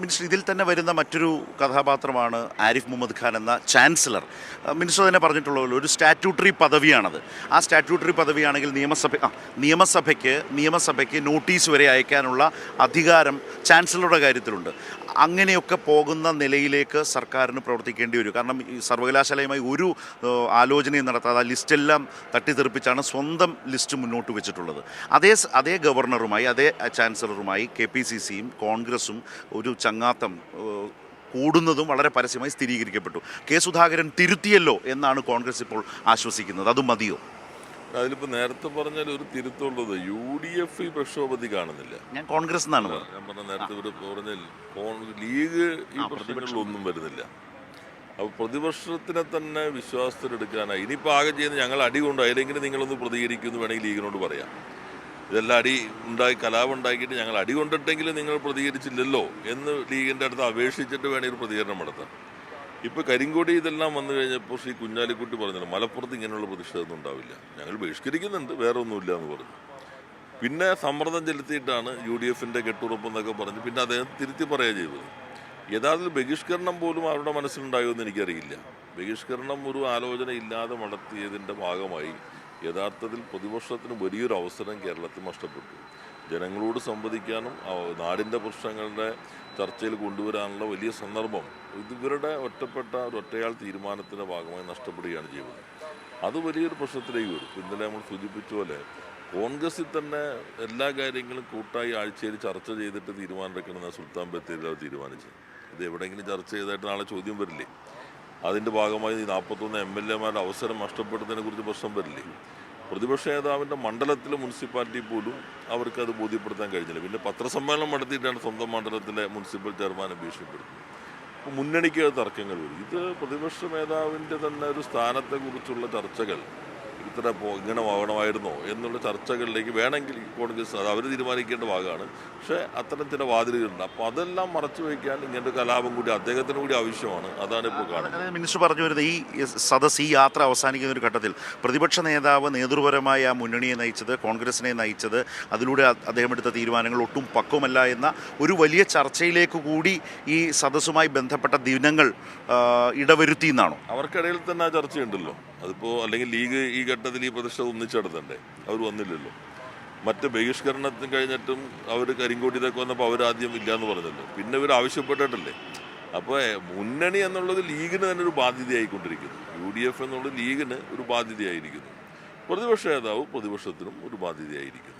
Minister, ഇതിൽ തന്നെ വരുന്ന മറ്റൊരു കഥാപാത്രമാണ് ആരിഫ് മുഹമ്മദ് ഖാൻ എന്ന ചാൻസലർ. മിനിസ്റ്റർ തന്നെ പറഞ്ഞിട്ടുള്ള പോലെ ഒരു സ്റ്റാറ്റ്യൂട്ടറി പദവിയാണത്. ആ സ്റ്റാറ്റ്യൂട്ടറി പദവിയാണെങ്കിൽ നിയമസഭയ്ക്ക് നോട്ടീസ് വരെ അയക്കാനുള്ള അധികാരം ചാൻസലറുടെ കാര്യത്തിലുണ്ട്. അങ്ങനെയൊക്കെ പോകുന്ന നിലയിലേക്ക് സർക്കാരിന് പ്രവർത്തിക്കേണ്ടി വരും. കാരണം ഈ സർവകലാശാലയുമായി ഒരു ആലോചനയും നടത്താതെ ആ ലിസ്റ്റെല്ലാം തട്ടിത്തെറിപ്പിച്ചാണ് സ്വന്തം ലിസ്റ്റ് മുന്നോട്ട് വെച്ചിട്ടുള്ളത്. അതേ ഗവർണറുമായി, അതേ ചാൻസലറുമായി KPCCയും കോൺഗ്രസും ഒരു ചങ്ങാത്തം കൂടുന്നതും വളരെ പരസ്യമായി സ്ഥിരീകരിക്കപ്പെട്ടു. സുധാകരൻ തിരുത്തിയല്ലോ എന്നാണ് കോൺഗ്രസ് ഇപ്പോൾ ആശ്വസിക്കുന്നത്. അത് മതിയോ? അതിലിപ്പോൾ നേരത്തെ പറഞ്ഞാൽ ഒരു തിരുത്തുള്ളത് UDF ഈ പ്രക്ഷോഭത്തിൽ കാണുന്നില്ല. ഞാൻ കോൺഗ്രസ് എന്നാണ് ഞാൻ പറഞ്ഞ നേരത്തെ ഇവർ പറഞ്ഞാൽ ലീഗ് ഈ പ്രശ്നങ്ങളിലൊന്നും വരുന്നില്ല. അപ്പോൾ പ്രതിപക്ഷത്തിനെ തന്നെ വിശ്വാസത്തിലെടുക്കാനായി ഇനിയിപ്പോൾ ആകെ ചെയ്യുന്നത് ഞങ്ങൾ അടി കൊണ്ട് അതിലെങ്കിലും നിങ്ങളൊന്ന് പ്രതികരിക്കുമെന്ന് വേണമെങ്കിൽ ലീഗിനോട് പറയാം. ഇതെല്ലാം അടി കലാപം ഉണ്ടാക്കിയിട്ട് ഞങ്ങൾ അടി കൊണ്ടിട്ടെങ്കിലും നിങ്ങൾ പ്രതികരിച്ചില്ലല്ലോ എന്ന് ലീഗിൻ്റെ അടുത്ത് അപേക്ഷിച്ചിട്ട് വേണമെങ്കിൽ ഒരു പ്രതികരണം നടത്താം. ഇപ്പോൾ കരിങ്കോടി ഇതെല്ലാം വന്നു കഴിഞ്ഞപ്പോൾ ശ്രീ കുഞ്ഞാലിക്കുട്ടി പറഞ്ഞല്ലോ മലപ്പുറത്ത് ഇങ്ങനെയുള്ള പ്രതിഷേധമൊന്നും ഉണ്ടാവില്ല, ഞങ്ങൾ ബഹിഷ്കരിക്കുന്നുണ്ട്, വേറെ ഒന്നുമില്ല എന്ന് പറഞ്ഞു. പിന്നെ സമ്മർദ്ദം ചെലുത്തിയിട്ടാണ് UDFൻ്റെ കെട്ടുറപ്പെന്നൊക്കെ പറഞ്ഞ് പിന്നെ അദ്ദേഹം തിരുത്തി പറയുക ചെയ്തത്. യഥാർത്ഥത്തിൽ ബഹിഷ്കരണം പോലും അവരുടെ മനസ്സിലുണ്ടായോ എന്ന് എനിക്കറിയില്ല. ബഹിഷ്കരണം ഒരു ആലോചന ഇല്ലാതെ നടത്തിയതിൻ്റെ ഭാഗമായി യഥാർത്ഥത്തിൽ പ്രതിപക്ഷത്തിന് വലിയൊരു അവസരം കേരളത്തിൽ നഷ്ടപ്പെട്ടു. ജനങ്ങളോട് സംവദിക്കാനും നാടിൻ്റെ പ്രശ്നങ്ങളുടെ ചർച്ചയിൽ കൊണ്ടുവരാനുള്ള വലിയ സന്ദർഭം ഇവരുടെ ഒറ്റയാൾ തീരുമാനത്തിൻ്റെ ഭാഗമായി നഷ്ടപ്പെടുകയാണ് ചെയ്യുന്നത്. അത് വലിയൊരു പ്രശ്നത്തിലേക്ക് വരും. ഇന്നലെ നമ്മൾ സൂചിപ്പിച്ച പോലെ കോൺഗ്രസിൽ തന്നെ എല്ലാ കാര്യങ്ങളും കൂട്ടായി ആഴ്ചയിൽ ചർച്ച ചെയ്തിട്ട് തീരുമാനമെടുക്കണമെന്ന് സുൽത്താൻ ബത്തേരിയിൽ അവർ തീരുമാനിച്ചത്. ഇത് എവിടെയെങ്കിലും ചർച്ച ചെയ്തായിട്ട് നാളെ ചോദ്യം വരില്ലേ? അതിൻ്റെ ഭാഗമായി 41 MLA-മാരുടെ അവസരം നഷ്ടപ്പെടുന്നതിനെ കുറിച്ച് പ്രശ്നം വരില്ലേ? പ്രതിപക്ഷ നേതാവിൻ്റെ മണ്ഡലത്തിലെ മുനിസിപ്പാലിറ്റി പോലും അവർക്കത് ബോധ്യപ്പെടുത്താൻ കഴിഞ്ഞില്ല. പിന്നെ പത്രസമ്മേളനം നടത്തിയിട്ടാണ് സ്വന്തം മണ്ഡലത്തിലെ മുനിസിപ്പൽ ചെയർമാനെ ഭീഷണിപ്പെടുത്തുന്നത്. അപ്പോൾ മുന്നണിക്ക് തർക്കങ്ങൾ വരും. ഇത് പ്രതിപക്ഷ നേതാവിൻ്റെ തന്നെ ഒരു സ്ഥാനത്തെക്കുറിച്ചുള്ള ചർച്ചകൾ ഇങ്ങനെ ആവണമായിരുന്നോ എന്നുള്ള ചർച്ചകളിലേക്ക് വേണമെങ്കിൽ കോൺഗ്രസ് അത് അവർ തീരുമാനിക്കേണ്ട ഭാഗമാണ്. പക്ഷേ അത്തരം ചില വാതിലുകളുണ്ട്. അപ്പോൾ അതെല്ലാം മറച്ചു വയ്ക്കാൻ ഇങ്ങനത്തെ കലാപം കൂടി അദ്ദേഹത്തിന് കൂടി ആവശ്യമാണ്. അതാണ് ഇപ്പോൾ കാണുന്നത്. മിനിസ്റ്റർ പറഞ്ഞു വരുന്നത് ഈ സദസ്, ഈ യാത്ര അവസാനിക്കുന്ന ഒരു ഘട്ടത്തിൽ പ്രതിപക്ഷ നേതാവ് നേതൃപരമായ ആ മുന്നണിയെ നയിച്ചത്, കോൺഗ്രസിനെ നയിച്ചത്, അതിലൂടെ അദ്ദേഹം എടുത്ത തീരുമാനങ്ങൾ ഒട്ടും പക്വമല്ല എന്ന ഒരു വലിയ ചർച്ചയിലേക്ക് കൂടി ഈ സദസ്സുമായി ബന്ധപ്പെട്ട ദിനങ്ങൾ ഇടവരുത്തി എന്നാണോ? അവർക്കിടയിൽ തന്നെ ആ ചർച്ചയുണ്ടല്ലോ. അതിപ്പോൾ അല്ലെങ്കിൽ ലീഗ് ഈ ഘട്ടത്തിൽ ഈ പ്രതിഷ്ഠ ഒന്നിച്ചെടുത്തണ്ടേ? അവർ വന്നില്ലല്ലോ. മറ്റ് ബഹിഷ്കരണത്തിന് കഴിഞ്ഞിട്ടും അവർ കരിങ്കോട്ടിയിലേക്ക് വന്നപ്പോൾ അവരാദ്യം ഇല്ലയെന്ന് പറഞ്ഞല്ലോ. പിന്നെ ഇവർ ആവശ്യപ്പെട്ടിട്ടല്ലേ. അപ്പോൾ മുന്നണി എന്നുള്ളത് ലീഗിന് തന്നെ ഒരു ബാധ്യതയായിക്കൊണ്ടിരിക്കുന്നു. UDF എന്നുള്ളത് ലീഗിന് ഒരു ബാധ്യതയായിരിക്കുന്നു. പ്രതിപക്ഷ നേതാവ് പ്രതിപക്ഷത്തിനും ഒരു ബാധ്യതയായിരിക്കുന്നു.